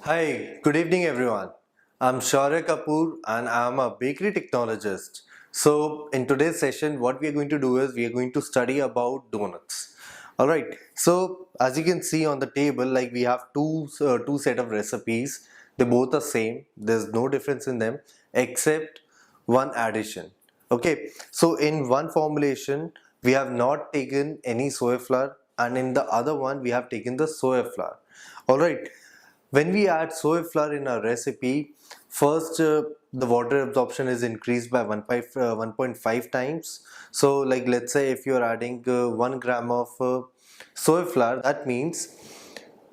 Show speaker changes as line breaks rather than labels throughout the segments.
Hi, good evening everyone. I'm Shaurya Kapoor and I'm a bakery technologist. So in today's session what we are going to do is we are going to study about donuts. Alright, so as you can see on the table, like we have two set of recipes. They both are same. There's no difference in them except one addition. Okay, so in one formulation we have not taken any soy flour and in the other one we have taken the soy flour. Alright, when we add soy flour in our recipe, first the water absorption is increased by 1.5 times. So like let's say if you're adding 1 gram of soy flour, that means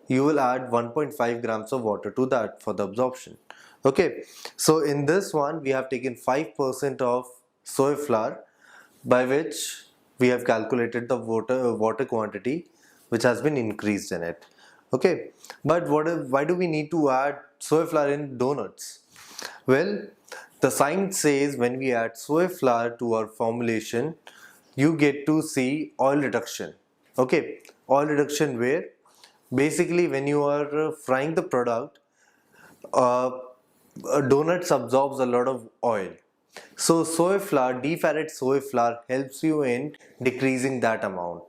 you will add 1.5 grams of water to that for the absorption. Okay, so in this one we have taken 5% of soy flour, by which we have calculated the water quantity which has been increased in it. Okay, but why do we need to add soy flour in donuts? Well, the science says when we add soy flour to our formulation, you get to see oil reduction. Okay, oil reduction where basically when you are frying the product, uh, donuts absorbs a lot of oil. So soy flour, defatted soy flour helps you in decreasing that amount.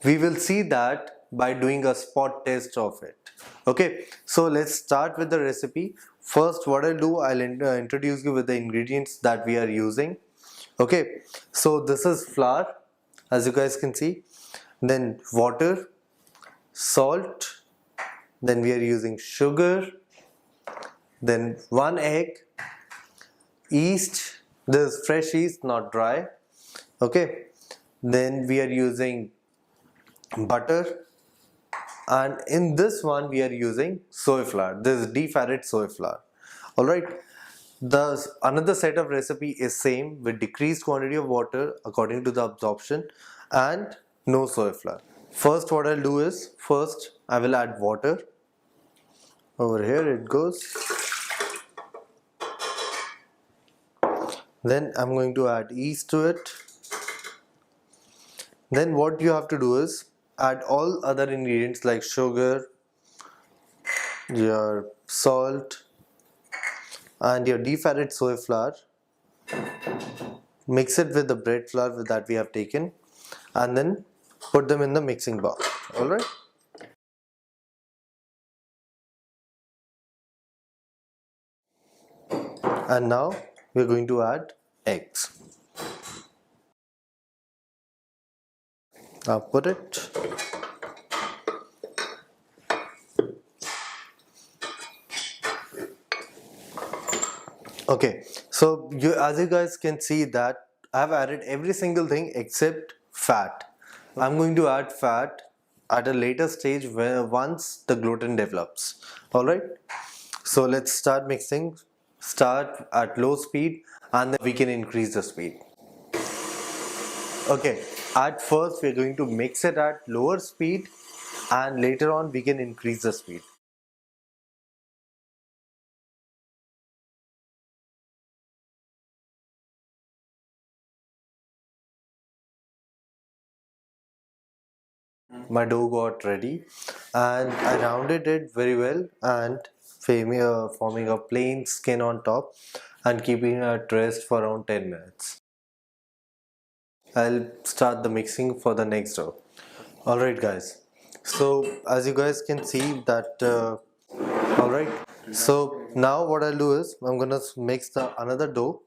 We will see that by doing a spot test of it. Okay, so let's start with the recipe. First, what I'll do, I'll introduce you with the ingredients that we are using. Okay, so this is flour, as you guys can see, then water, salt, then we are using sugar, then one egg, yeast. This is fresh yeast, not dry. Okay, then we are using butter, and in this one we are using soy flour. This is defatted soy flour. All right, the another set of recipe is same with decreased quantity of water according to the absorption and no soy flour. First, what I'll do is first I will add water. Over here it goes. Then I'm going to add yeast to it. Then what you have to do is add all other ingredients like sugar, your salt, and your defatted soy flour. Mix it with the bread flour that we have taken and then put them in the mixing bowl. Alright. And now we're going to add eggs. Now put it. Okay, so as you guys can see that I've added every single thing except fat. I'm going to add fat at a later stage where once the gluten develops. Alright, so let's start mixing. Start at low speed and then we can increase the speed. Okay, at first we're going to mix it at lower speed and later on we can increase the speed. My dough got ready and I rounded it very well and forming a plain skin on top and keeping it at rest for around 10 minutes. I'll start the mixing for the next dough. Alright guys, so as you guys can see that alright, so now what I'll do is I'm gonna mix the another dough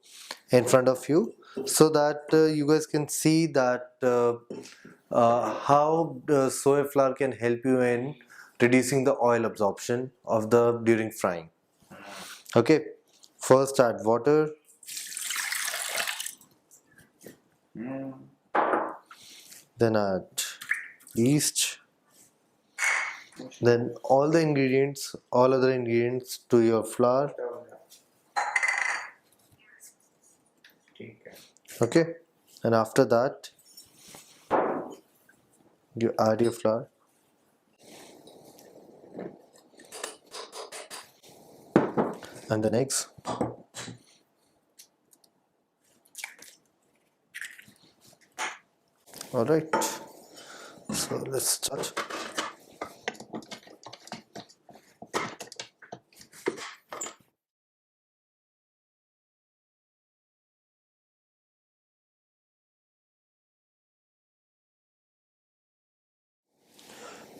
in front of you so that you guys can see that how the soy flour can help you in reducing the oil absorption of the during frying. Okay, first add water, then add yeast, then all other ingredients to your flour. Okay, and after that you add your flour and then eggs. All right, so let's start.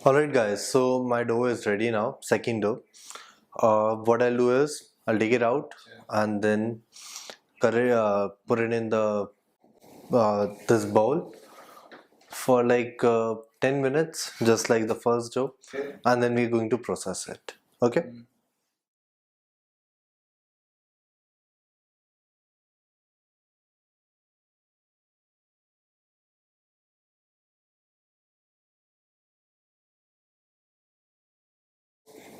Alright guys, so my dough is ready now, second dough. What I'll do is I'll take it out and then put it in the this bowl for like 10 minutes, just like the first dough, and then we're going to process it. Okay.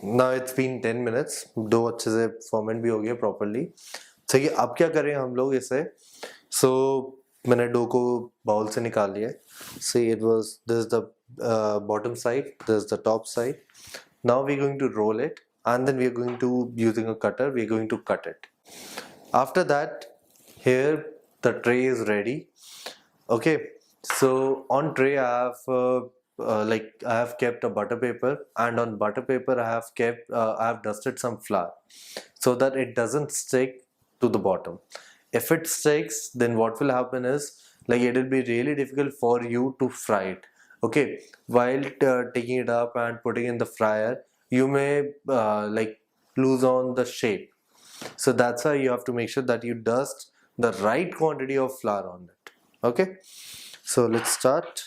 Now it's been 10 minutes. Dough अच्छे से ferment भी हो गया properly. सही है. अब क्या करें हम लोग इसे. So मैंने डो को बाउल से निकाल लिया है. See, it was this is the bottom side, this is the top side. Now we're going to roll it, and then we're going to, using a cutter, we're going to cut it. After that, here the tray is ready. Okay, so on tray I have like I have kept a butter paper, and on butter paper I have dusted some flour so that it doesn't stick to the bottom. If it sticks, then what will happen is, like, it will be really difficult for you to fry it. Okay, while taking it up and putting in the fryer, you may like lose on the shape. So that's why you have to make sure that you dust the right quantity of flour on it. Okay, so let's start.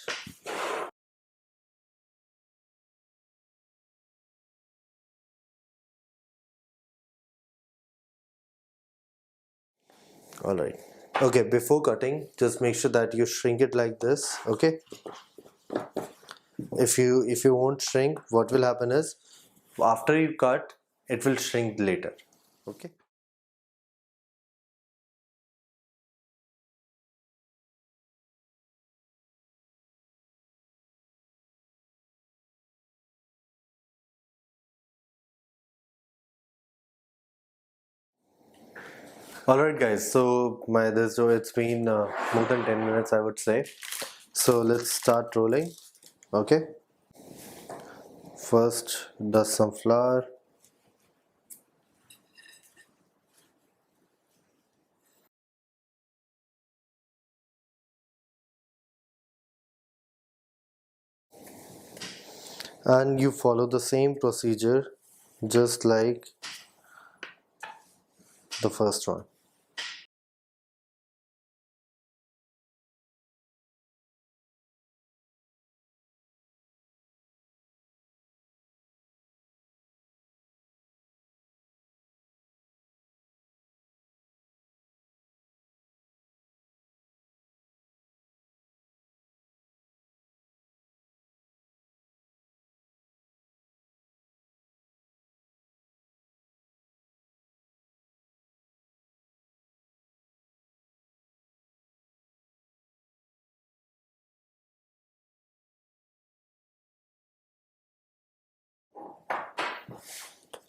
All right. Okay, before cutting, just make sure that you shrink it like this. Okay. If you won't shrink, what will happen is, after you cut, it will shrink later. Okay. All right, guys. So my this dough, it's been more than 10 minutes, I would say. So let's start rolling. Okay. First, dust some flour. And you follow the same procedure just like the first one.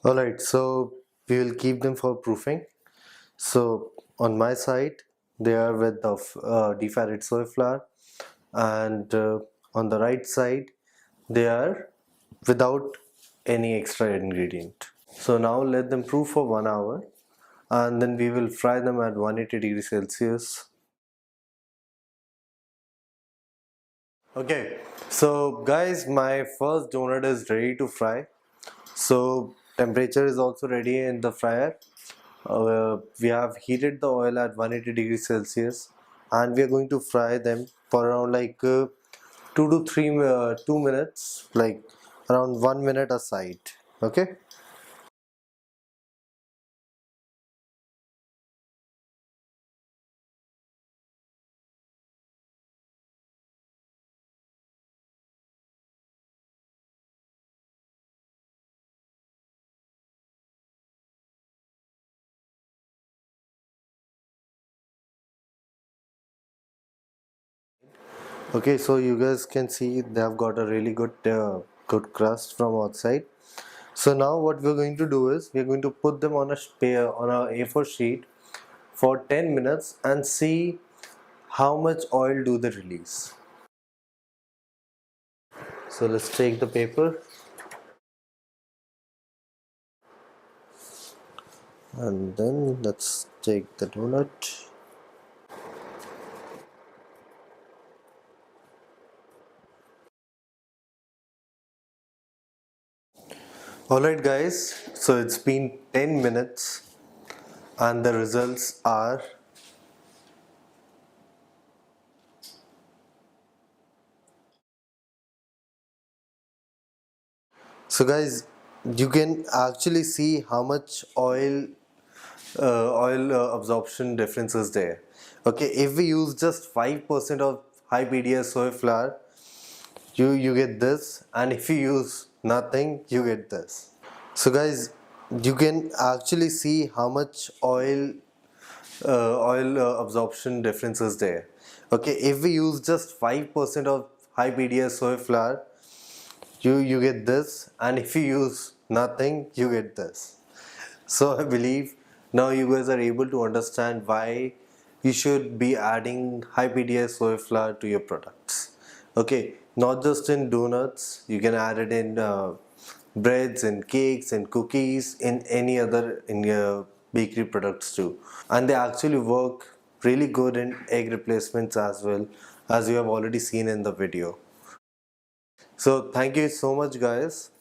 All right, so we will keep them for proofing. So on my side, they are with the defatted soy flour, and on the right side, they are without any extra ingredient. So now let them proof for 1 hour, and then we will fry them at 180 degrees Celsius. Okay, so guys, my first donut is ready to fry. So temperature is also ready in the fryer. We have heated the oil at 180 degrees Celsius, and we are going to fry them for around like 2 minutes, like around 1 minute a side. Okay. Okay, so you guys can see they have got a really good crust from outside. So now what we're going to do is we're going to put them on a spare on a A4 sheet for 10 minutes and see how much oil do they release. So let's take the paper and then let's take the donut. Alright guys, so it's been 10 minutes and the results are. So guys, you can actually see how much oil absorption difference is there. Okay, if we use just 5% of high PDS soy flour, you get this, and if you use nothing, you get this. So guys, you can actually see how much oil absorption difference is there. Okay, if we use just 5% of high PDS soy flour, you get this, and if you use nothing, you get this. So I believe now you guys are able to understand why you should be adding high PDS soy flour to your products. Okay, not just in donuts, you can add it in breads and cakes and cookies, in any other in your bakery products too. And they actually work really good in egg replacements as well, as you have already seen in the video. So thank you so much guys.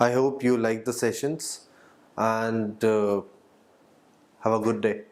I hope you like the sessions, and have a good day.